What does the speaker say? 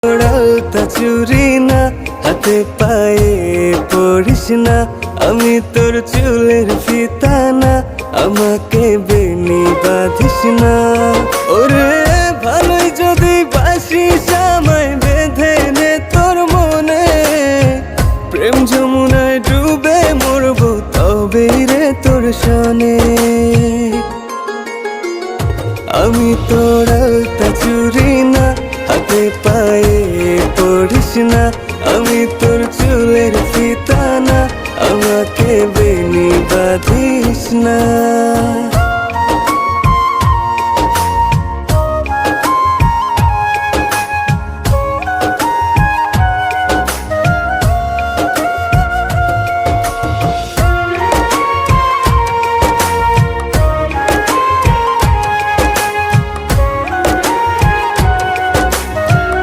আলতা চুরি না, হাতে পায়ে পড়িস না, আমি তোর চুলের ফিতা না, আমাকে বেনি বাঁধিস না। ওরে ভালোই যদি বাসিস আমায় বেঁধে নে তোর মনে, প্রেম যমুনায় ডুবে মরবো তবে রে তোর শোনে। আমি তোর আলতা চুরি না, হাতে পায়ে পড়িস না, আমি তোর চুলের ফিতা না, আমাকে বেনি বাঁধিস না।